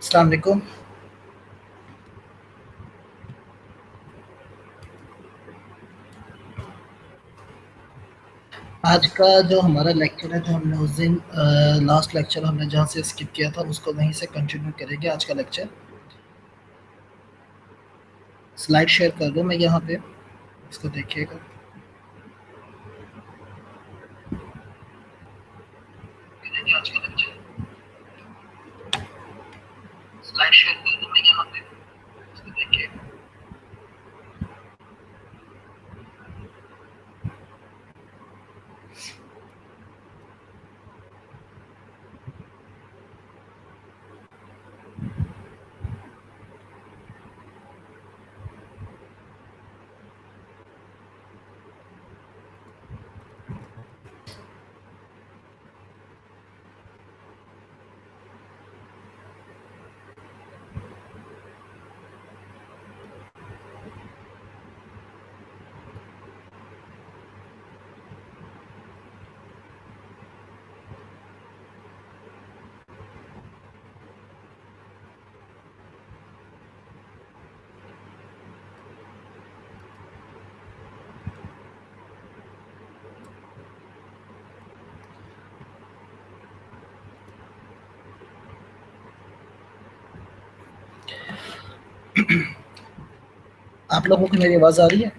अस्सलाम वालेकुम। आज का जो हमारा लेक्चर है, जो हमने उस दिन लास्ट लेक्चर हमने जहाँ से स्किप किया था उसको वहीं से कंटिन्यू करेंगे आज का लेक्चर। स्लाइड शेयर कर दूँ मैं यहाँ पे, इसको देखिएगा। आज का लेक्चर स्लाइड शेयर कर दूँ मैं यहाँ पे, इसको देखिएगा। आप लोगों को मेरी आवाज़ आ रही है?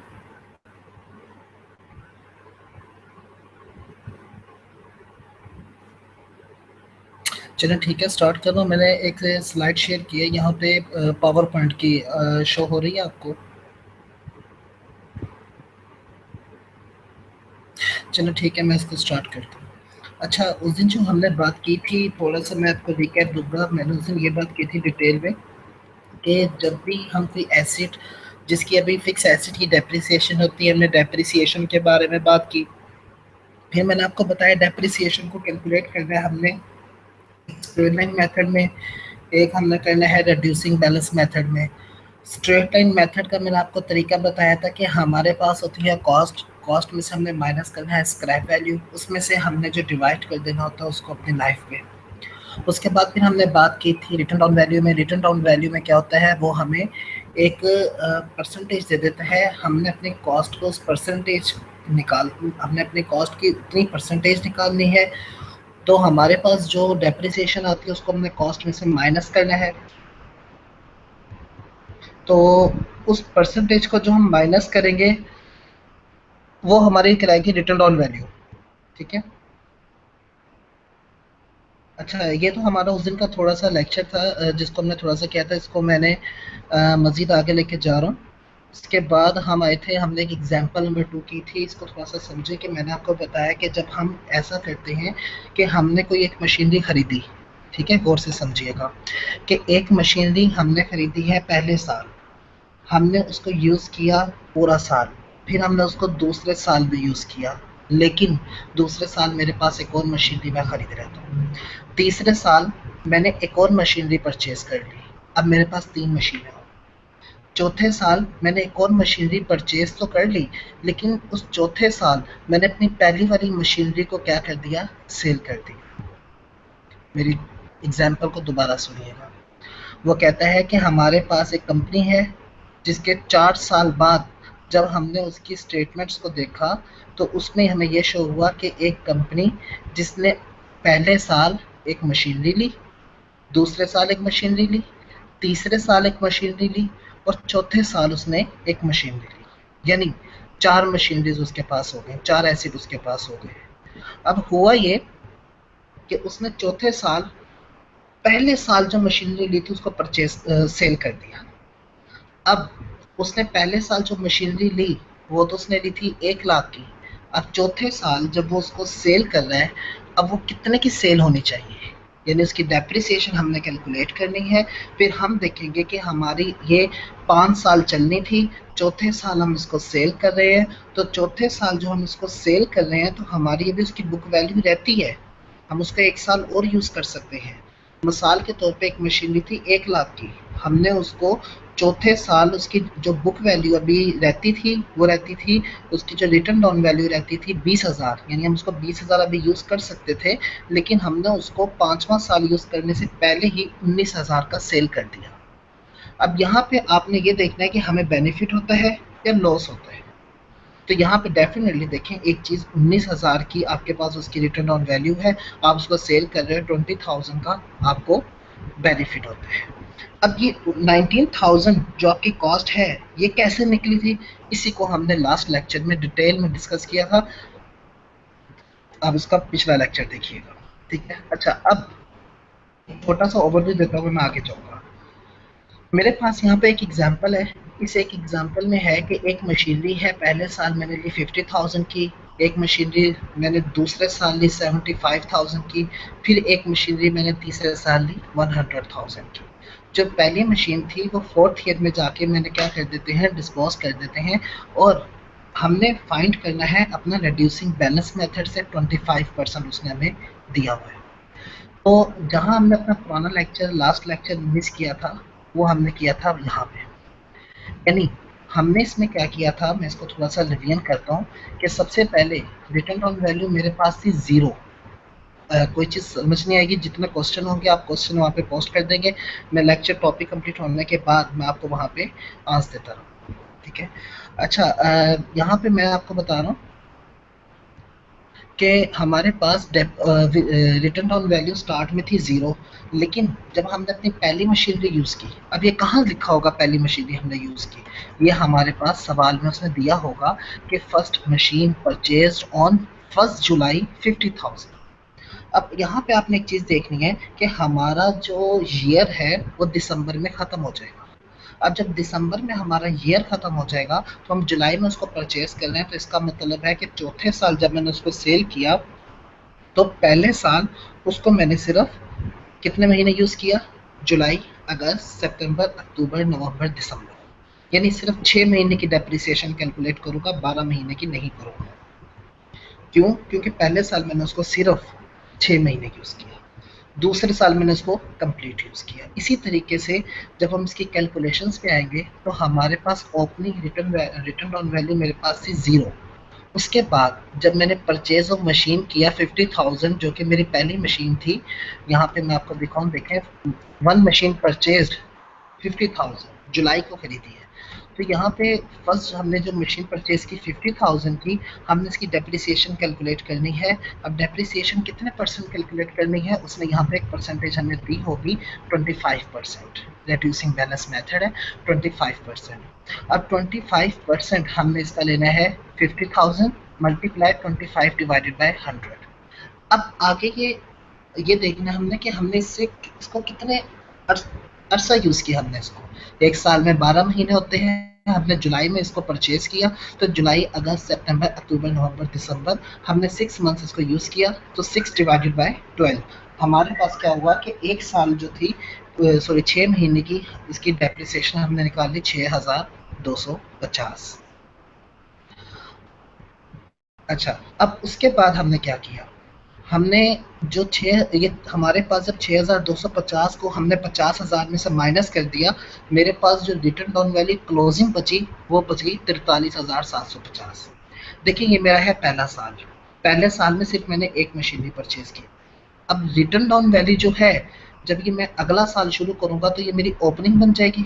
चलिए ठीक है, स्टार्ट कर दो। मैंने एक स्लाइड शेयर की है यहाँ पे, पावर पॉइंट की शो हो रही है आपको? चलो ठीक है, मैं इसको स्टार्ट करता हूँ। अच्छा, उस दिन जो हमने बात की थी, थोड़ा सा मैं आपको रिकैप दूंगा। मैंने उस दिन ये बात की थी डिटेल में कि जब भी हम कोई एसिड जिसकी अभी फिक्स एसिड की डेप्रिसिएशन होती है, हमने डेप्रिसिएशन के बारे में बात की। फिर मैंने आपको बताया डेप्रिसिएशन को कैलकुलेट करना है हमने स्ट्रेट लाइन मेथड में, एक हमने करना है रिड्यूसिंग बैलेंस मेथड में। स्ट्रेट लाइन मेथड का मैंने आपको तरीका बताया था कि हमारे पास होती है कॉस्ट, कॉस्ट में से हमने माइनस करना है स्क्रैप वैल्यू, उसमें से हमने जो डिवाइड कर देना होता है उसको अपनी लाइफ में। उसके बाद फिर हमने बात की थी रिटर्न डाउन वैल्यू में। रिटर्न डाउन वैल्यू में क्या होता है, वो हमें एक परसेंटेज दे देता है। हमने अपनी कॉस्ट को उस परसेंटेज हमने अपनी कॉस्ट की उतनी परसेंटेज निकालनी है, तो हमारे पास जो डेप्रिसिएशन आती है उसको हमने कॉस्ट में से माइनस करना है। तो उस परसेंटेज को जो हम माइनस करेंगे वो हमारी कहलाएगी रिटर्न डाउन वैल्यू। ठीक है। अच्छा, ये तो हमारा उस दिन का थोड़ा सा लेक्चर था जिसको हमने थोड़ा सा किया था, इसको मैंने मज़ीद आगे लेके जा रहा हूँ। इसके बाद हम आए थे, हमने एक एग्जांपल नंबर 2 की थी। इसको थोड़ा सा समझे कि मैंने आपको बताया कि जब हम ऐसा करते हैं कि हमने कोई एक मशीनरी खरीदी, ठीक है, गौर से समझिएगा कि एक मशीनरी हमने खरीदी है पहले साल, हमने उसको यूज़ किया पूरा साल, फिर हमने उसको दूसरे साल भी यूज़ किया, लेकिन दूसरे साल मेरे पास एक और मशीनरी मैं खरीद रहता हूँ। तीसरे साल मैंने एक और मशीनरी परचेज कर ली, अब मेरे पास 3 मशीनें हो। चौथे साल मैंने एक और मशीनरी परचेज तो कर ली, लेकिन उस चौथे साल मैंने अपनी पहली वाली मशीनरी को क्या कर दिया, सेल कर दी। मेरी एग्जाम्पल को दोबारा सुनिएगा। वो कहता है कि हमारे पास एक कंपनी है जिसके 4 साल बाद जब हमने उसकी स्टेटमेंट्स को देखा तो उसमें हमें ये शो हुआ कि एक कंपनी जिसने पहले साल एक मशीनरी ली, दूसरे साल एक मशीनरी ली, तीसरे साल एक मशीनरी ली और चौथे साल उसने एक मशीनरी ली, यानी 4 मशीनरीज उसके पास हो गए, 4 एसिड उसके पास हो गए। अब हुआ ये कि उसने चौथे साल पहले साल जो मशीनरी ली थी उसको परचेज सेल कर दिया। अब उसने पहले साल जो मशीनरी ली वो तो उसने ली थी 1 लाख की। अब चौथे साल जब वो उसको सेल कर रहा है, अब वो कितने की सेल होनी चाहिए, यानी उसकी डेप्रिसिएशन हमने कैलकुलेट करनी है। फिर हम देखेंगे कि हमारी ये 5 साल चलनी थी, चौथे साल हम इसको सेल कर रहे हैं, तो चौथे साल जो हम इसको सेल कर रहे हैं तो हमारी अभी उसकी बुक वैल्यू रहती है, हम उसको 1 साल और यूज़ कर सकते हैं। मिसाल के तौर पे एक मशीनरी थी 1 लाख की, हमने उसको चौथे साल उसकी जो बुक वैल्यू अभी रहती थी वो रहती थी, उसकी जो रिटर्न डाउन वैल्यू रहती थी 20,000, यानी हम उसको 20,000 अभी यूज़ कर सकते थे, लेकिन हमने उसको 5वां साल यूज़ करने से पहले ही 19,000 का सेल कर दिया। अब यहाँ पे आपने ये देखना है कि हमें बेनिफिट होता है या लॉस होता है। तो यहाँ पे डेफिनेटली देखें, एक चीज़ 19,000 की आपके पास उसकी रिटर्न ऑन वैल्यू है, आप उसको सेल कर रहे हो 20,000 का, आपको बेनिफिट होता है। अब ये 19,000 जो आपकी कॉस्ट है ये कैसे निकली थी, इसी को हमने लास्ट लेक्चर में डिटेल में डिस्कस किया था। आप इसका पिछला लेक्चर देखिएगा, ठीक है। अच्छा, अब छोटा सा ओवरव्यू देता हुआ मैं आगे जाऊँगा। मेरे पास यहाँ पे एक एग्जांपल है। इस एक एग्जांपल में है कि एक मशीनरी है, पहले साल मैंने ली 50,000 की, एक मशीनरी मैंने दूसरे साल ली 75,000 की, फिर एक मशीनरी मैंने तीसरे साल ली 100,000 की। जो पहली मशीन थी वो 4th ईयर में जाके मैंने क्या कर देते हैं, डिस्पोज कर देते हैं, और हमने फाइंड करना है अपना रिड्यूसिंग बैलेंस मेथड से 25% उसने हमें दिया हुआ है। तो जहाँ हमने अपना पुराना लेक्चर, लास्ट लेक्चर मिस किया था, वो हमने किया था यहाँ पे। यानी हमने इसमें क्या किया था, मैं इसको थोड़ा सा रिवीजन करता हूँ कि सबसे पहले रिटर्न ऑन वैल्यू मेरे पास थी 0। कोई चीज़ समझ नहीं आएगी, जितने क्वेश्चन होंगे आप क्वेश्चन वहाँ पे पोस्ट कर देंगे, मैं लेक्चर टॉपिक कंप्लीट होने के बाद मैं आपको वहाँ पे आंसर देता रहूँ, ठीक है। अच्छा, यहाँ पे मैं आपको बता रहा हूँ कि हमारे पास रिटर्न डाउन वैल्यू स्टार्ट में थी 0, लेकिन जब हमने अपनी पहली मशीनरी यूज़ की, अब ये कहाँ लिखा होगा पहली मशीनरी हमने यूज़ की, ये हमारे पास सवाल में उसने दिया होगा कि फर्स्ट मशीन परचेज्ड ऑन 1 जुलाई 50,000। अब यहाँ पे आपने एक चीज़ देखनी है कि हमारा जो ईयर है वो दिसंबर में ख़त्म हो जाएगा। अब जब दिसंबर में हमारा ईयर ख़त्म हो जाएगा तो हम जुलाई में उसको परचेज कर रहे हैं, तो इसका मतलब है कि चौथे साल जब मैंने उसको सेल किया तो पहले साल उसको मैंने सिर्फ कितने महीने यूज़ किया, जुलाई, अगस्त, सितंबर, अक्टूबर, नवंबर, दिसंबर, यानी सिर्फ 6 महीने की डेप्रिसिएशन कैलकुलेट करूँगा, 12 महीने की नहीं करूँगा। क्यों? क्योंकि पहले साल मैंने उसको सिर्फ 6 महीने यूज़ किया, दूसरे साल मैंने इसको कंप्लीट यूज़ किया। इसी तरीके से जब हम इसकी कैलकुलेशंस पे आएंगे तो हमारे पास ओपनिंग रिटर्न ऑन वैल्यू मेरे पास थी 0। उसके बाद जब मैंने परचेज ऑफ मशीन किया 50,000, जो कि मेरी पहली मशीन थी, यहाँ पे मैं आपको दिखाऊं, देखें, 1 मशीन परचेज 50,000 जुलाई को खरीदी है। तो यहाँ पे फर्स्ट हमने जो मशीन परचेज की 50,000 की, हमने इसकी डेप्रिसिएशन कैलकुलेट करनी है। अब डेप्रिसिएशन कितने परसेंट कैलकुलेट करनी है, उसने यहाँ पे एक परसेंटेज हमें दी होगी 25%। रिड्यूसिंग बैलेंस मेथड है 25%। अब 25% हमने इसका लेना है 50,000 मल्टीप्लाई 25 डिवाइडेड बाय 100। अब आगे ये देखना हमने कि हमने इससे इसको कितने अरसा यूज़ किया हमने इसको। एक साल में 12 महीने होते हैं, हमने जुलाई में इसको परचेज किया, तो जुलाई, अगस्त, सितंबर, अक्टूबर, नवंबर, दिसंबर, हमने 6 मंथ्स इसको यूज़ किया, तो 6 डिवाइडेड बाय 12 हमारे पास क्या हुआ कि एक साल जो थी, सॉरी 6 महीने की इसकी डेप्रिसिएशन हमने निकाली 6,250। अच्छा, अब उसके बाद हमने क्या किया, हमने जो ये हमारे पास जब 6,250 को हमने 50,000 में से माइनस कर दिया, मेरे पास जो रिटर्न डाउन वैल्यू क्लोजिंग बची वो बच गई 43,750। देखिए, ये मेरा है पहला साल, पहले साल में सिर्फ मैंने एक मशीनरी परचेज की। अब रिटर्न डाउन वैल्यू जो है, जब ये मैं अगला साल शुरू करूंगा तो ये मेरी ओपनिंग बन जाएगी।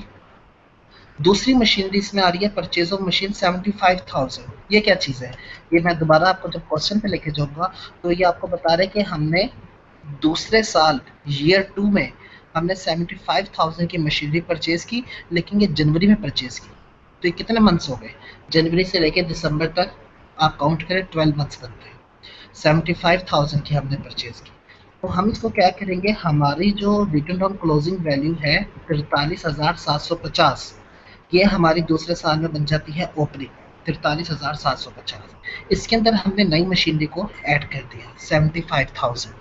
दूसरी मशीनरी इसमें आ रही है परचेज ऑफ मशीन 75,000। ये क्या चीज़ है, ये मैं दोबारा आपको जब क्वेश्चन पे लेके जाऊंगा तो ये आपको बता रहे कि हमने दूसरे साल ईयर 2 में हमने 75,000 की मशीनरी परचेज की, लेकिन ये जनवरी में परचेज की। तो ये कितने मंथ्स हो गए, जनवरी से लेकर दिसंबर तक आप काउंट करें, 12 मंथ्स बनते हैं। 75,000 की हमने परचेज की, तो हम इसको क्या करेंगे, हमारी जो रिटर्न ऑन क्लोजिंग वैल्यू है 43,750, ये हमारी दूसरे साल में बन जाती है ओपनिंग 43,750। इसके अंदर हमने नई मशीनरी को ऐड कर दिया 75,000।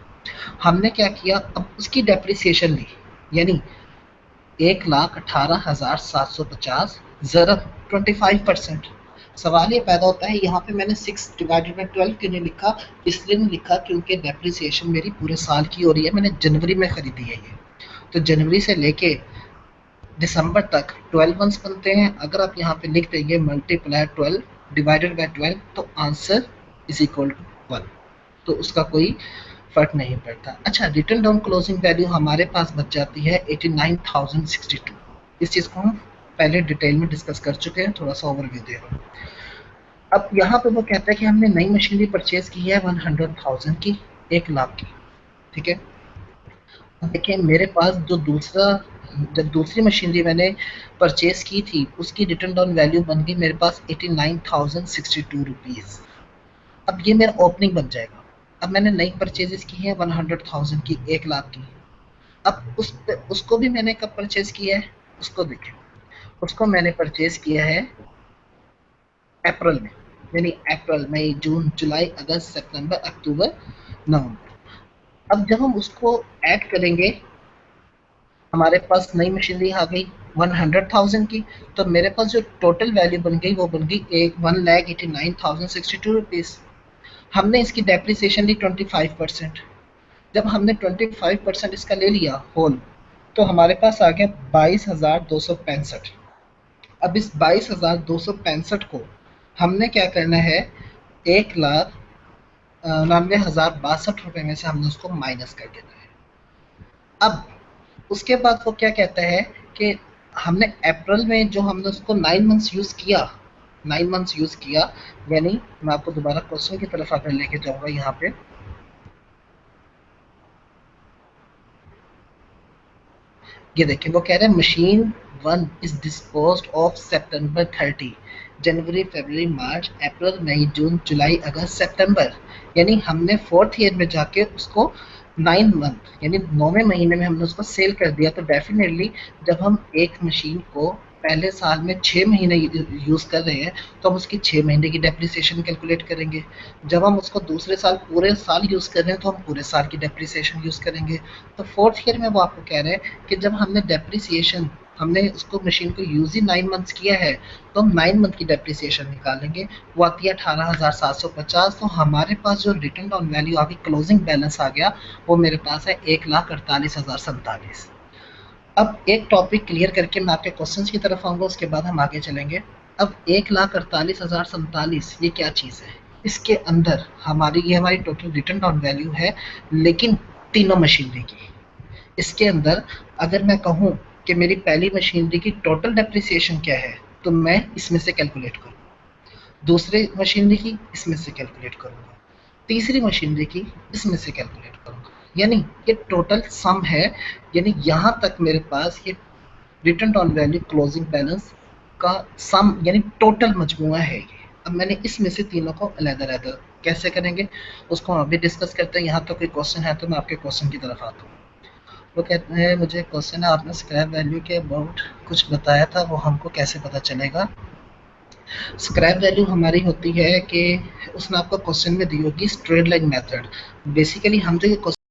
हमने क्या किया, अब उसकी डेप्रिसिएशन ली, यानी 1,18,750 ज़रब 25%। सवाल ये पैदा होता है, यहाँ पे मैंने 6 डिवाइडेड बाई 12 क्यों नहीं लिखा, इसलिए नहीं लिखा क्योंकि डेप्रिसिएशन मेरी पूरे साल की हो रही है, मैंने जनवरी में खरीदी है ये। तो जनवरी से लेके दिसंबर तक 12 मंथ्स बनते हैं। अगर आप यहाँ पे लिख देंगे मल्टीप्लाई 12 डिवाइडेड बाय 12 तो आंसर इज इक्वल टू 1, तो उसका कोई फर्क नहीं पड़ता। अच्छा, रिटर्न डाउन क्लोजिंग वैल्यू हमारे पास बच जाती है 89,062। इस चीज़ को हम पहले डिटेल में डिस्कस कर चुके हैं, थोड़ा सा ओवरव्यू दे रहा हूँ। अब यहाँ पे वो कहता है कि हमने नई मशीनरी परचेज की है 100,000 की, 1 लाख की, ठीक है। देखिए मेरे पास जो जब दूसरी मशीनरी मैंने परचेज की थी उसकी रिटर्न डाउन वैल्यू बन गई मेरे पास 89,062 रुपीज़। अब ये मेरा ओपनिंग बन जाएगा। अब मैंने नई परचेजेस की है 100,000 की, 1 लाख की। अब उसको भी मैंने कब परचेज किया है, उसको देखिए, उसको मैंने परचेज किया है अप्रैल में, यानी अप्रैल मई जून जुलाई अगस्त सितंबर अक्टूबर नवंबर। अब जब हम उसको ऐड करेंगे हमारे पास नई मशीनरी आ गई 100,000 की, तो मेरे पास जो टोटल वैल्यू बन गई वो बन गई 1,89,062 रुपीज़। हमने इसकी डेप्रिसिएशन ली 25%। जब हमने 25% इसका ले लिया होल, तो हमारे पास आ गया 22,265। अब इस 22,265 को हमने क्या करना है, 1,99,062 में से हमने उसको माइनस कर देना है। अब उसके बाद वो क्या कहता है कि हमने अप्रैल में जो हमने उसको 9 मंथ्स यूज़ किया, 9 मंथ्स यूज़ किया, यानी मैं आपको दोबारा क्वेश्चन की तरफ आकर लेके जाऊंगा। यहाँ पे ये देखिए वो कह रहे हैं मशीन 1 इज डिस्पोज्ड ऑफ सितंबर 30, जनवरी फरवरी मार्च अप्रैल मई जून जुलाई अगस्त सितंबर, यानी हमने 4th ईयर में जाके उसको 9 मंथ यानी 9वें महीने में हमने उसको सेल कर दिया। तो डेफिनेटली जब हम एक मशीन को पहले साल में 6 महीने यूज़ कर रहे हैं तो हम उसकी 6 महीने की डेप्रिसिएशन कैलकुलेट करेंगे। जब हम उसको दूसरे साल पूरे साल यूज़ कर रहे हैं तो हम पूरे साल की डेप्रिसिएशन यूज़ करेंगे। तो 4th ईयर में वो आपको कह रहे हैं कि जब हमने डेप्रिसिएशन हमने उसको मशीन को यूज़ ही 9 मंथ्स किया है तो हम 9 मंथ की डेप्रिसिएशन निकालेंगे, वो आती है 18,750। तो हमारे पास जो रिटर्न डाउन वैल्यू आ गई, क्लोजिंग बैलेंस आ गया, वो मेरे पास है 1,48,047। अब एक टॉपिक क्लियर करके मैं आपके क्वेश्चंस की तरफ आऊँगा, उसके बाद हम आगे चलेंगे। अब 1,48,047 ये क्या चीज़ है, इसके अंदर ये हमारी टोटल रिटर्न डाउन वैल्यू है, लेकिन तीनों मशीनरी की। इसके अंदर अगर मैं कहूँ कि मेरी पहली मशीनरी की टोटल डेप्रिसिएशन क्या है तो मैं इसमें से कैलकुलेट करूँ, दूसरी मशीनरी की इसमें से कैलकुलेट करूँगा, तीसरी मशीनरी की इसमें से कैलकुलेट करूँगा, यानी ये टोटल सम है। यानी यहाँ तक मेरे पास ये return down value closing balance का सम यानी टोटल मजमुआ है ये। अब मैंने इसमें से तीनों को अलग-अलग कैसे करेंगे उसको हम अभी डिस्कस करते हैं। यहाँ तो कोई क्वेश्चन है तो मैं आपके क्वेश्चन की तरफ आता हूँ। वो कहते हैं मुझे क्वेश्चन है, आपने स्क्रैप वैल्यू के अबाउट कुछ बताया था, वो हमको कैसे पता चलेगा। स्क्रैप वैल्यू हमारी होती है कि उसने आपको क्वेश्चन में दी होगी स्ट्रेट लाइन मेथड। बेसिकली हम जो ये